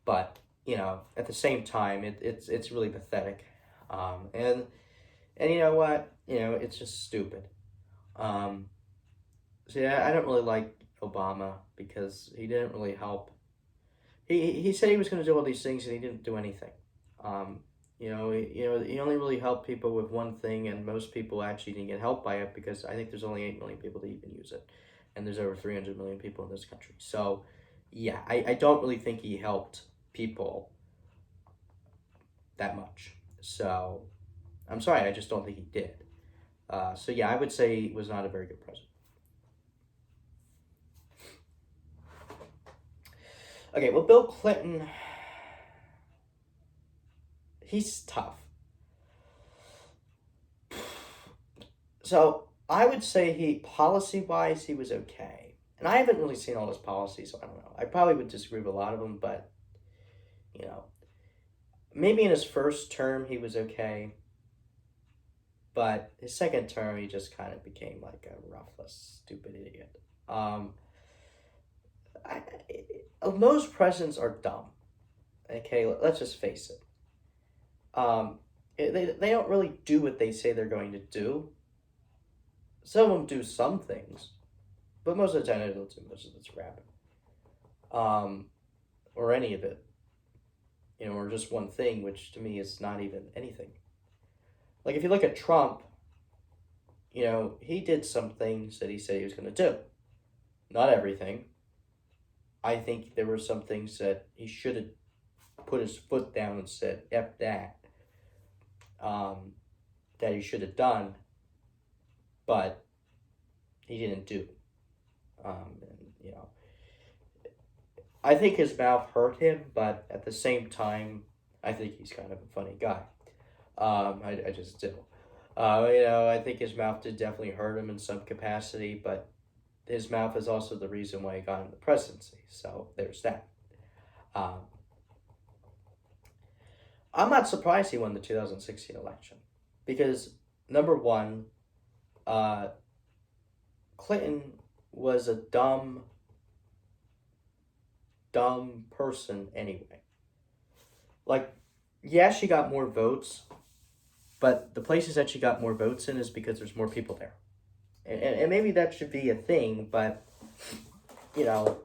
But at the same time, it's really pathetic. And you know what? It's just stupid. So yeah, I don't really like Obama because he didn't really help. He said he was going to do all these things and he didn't do anything. He only really helped people with one thing, and most people actually didn't get helped by it because I think there's only 8 million people that even use it, and there's over 300 million people in this country. So, yeah, I don't really think he helped people that much. So, I'm sorry, I just don't think he did. So yeah, I would say he was not a very good president. Okay, well, Bill Clinton, he's tough. So I would say policy-wise, he was okay. And I haven't really seen all his policies, so I don't know. I probably would disagree with a lot of them, but, maybe in his first term he was okay. But his second term, he just kind of became like a ruthless, stupid idiot. Most presidents are dumb. Okay, let's just face it. They don't really do what they say they're going to do. Some of them do some things, but most of the time they don't do most of this crap. Or any of it. Or just one thing, which to me is not even anything. Like if you look at Trump, he did some things that he said he was going to do. Not everything. I think there were some things that he should have put his foot down and said, F that, that he should have done, but he didn't do. I think his mouth hurt him, but at the same time, I think he's kind of a funny guy. I just do. I think his mouth did definitely hurt him in some capacity, but his mouth is also the reason why he got in the presidency. So there's that. I'm not surprised he won the 2016 election because, number one, uh, Clinton was a dumb person anyway. Like, yeah, she got more votes, but the places that she got more votes in is because there's more people there. And maybe that should be a thing, but, you know,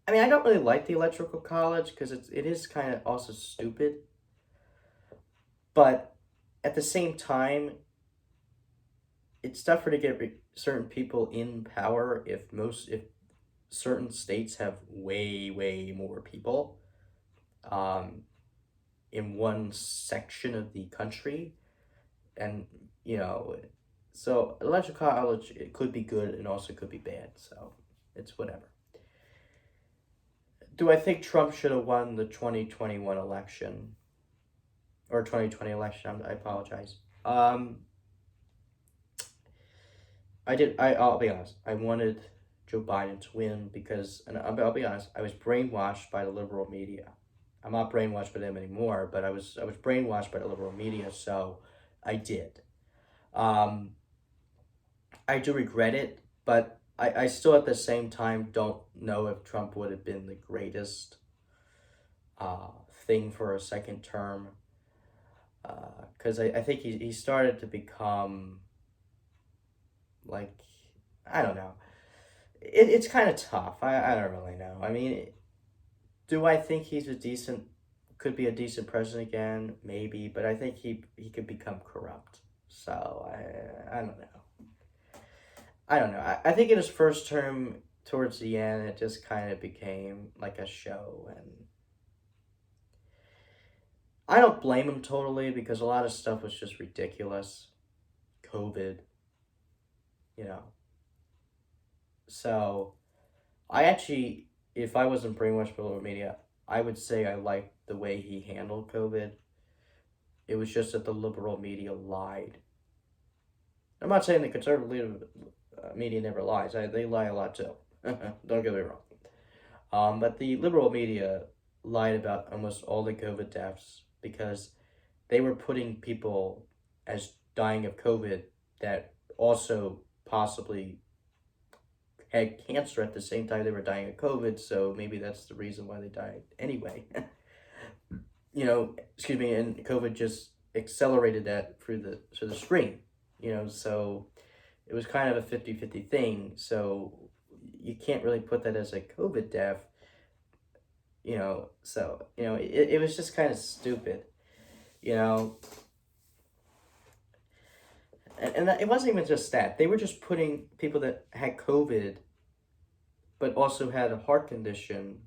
I mean, I don't really like the electoral college because it is kind of also stupid. But at the same time, it's tougher to get certain people in power if certain states have way more people um, in one section of the country, and you know, so electoral college, it could be good and also could be bad. So it's whatever. Do I think Trump should have won the 2021 election or 2020 election? I apologize. I did. I'll be honest. I wanted Joe Biden to win because, and I'll be honest, I was brainwashed by the liberal media. I'm not brainwashed by them anymore, but I was brainwashed by the liberal media, so I did. Um, I do regret it, but I still at the same time don't know if Trump would have been the greatest thing for a second term. Because I think he started to become like, I don't know. It's kind of tough. I don't really know. I mean, do I think he's could be a decent president again? Maybe, but I think he could become corrupt. So I don't know. I don't know. I think in his first term, towards the end, it just kind of became like a show, and I don't blame him totally because a lot of stuff was just ridiculous. COVID, you know. So I actually, if I wasn't brainwashed by the media, I would say I liked the way he handled COVID. It was just that the liberal media lied. I'm not saying the conservative media never lies. They lie a lot too. Don't get me wrong. But the liberal media lied about almost all the COVID deaths because they were putting people as dying of COVID that also possibly had cancer at the same time they were dying of COVID. So maybe that's the reason why they died anyway. Excuse me, and COVID just accelerated that through the screen. So it was kind of a 50-50 thing. So you can't really put that as a COVID death. It was just kind of stupid. You know, and it wasn't even just that. They were just putting people that had COVID, but also had a heart condition,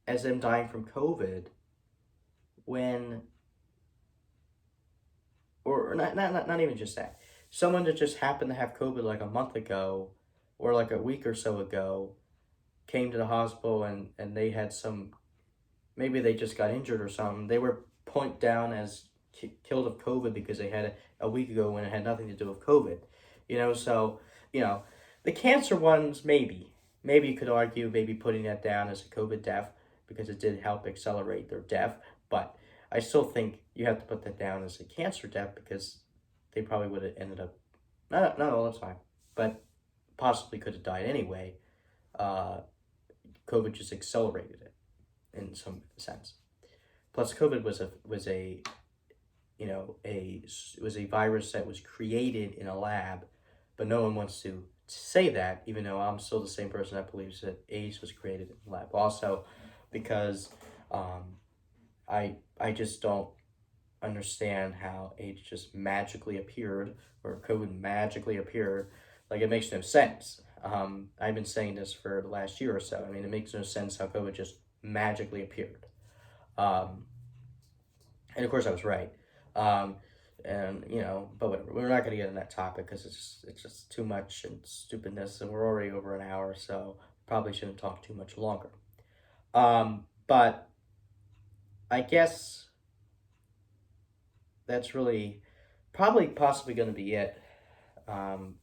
as them dying from COVID, when, or not even just that. Someone that just happened to have COVID like a month ago, or like a week or so ago, came to the hospital and they had maybe they just got injured or something. They were point down as killed of COVID because they had a week ago when it had nothing to do with COVID. So, the cancer ones, maybe you could argue maybe putting that down as a COVID death because it did help accelerate their death. But I still think you have to put that down as a cancer death because they probably would have ended up, not all the time, but possibly could have died anyway. COVID just accelerated it in some sense. Plus, COVID was a virus that was created in a lab, but no one wants to say that, even though I'm still the same person that believes that AIDS was created in the lab. Also, because I just don't understand how AIDS just magically appeared or COVID magically appeared. Like, it makes no sense. I've been saying this for the last year or so. I mean, it makes no sense how COVID just magically appeared. And of course, I was right. But whatever. We're not going to get in that topic because it's just too much and stupidness, and we're already over an hour, so probably shouldn't talk too much longer. But I guess that's really probably possibly going to be it. I mean.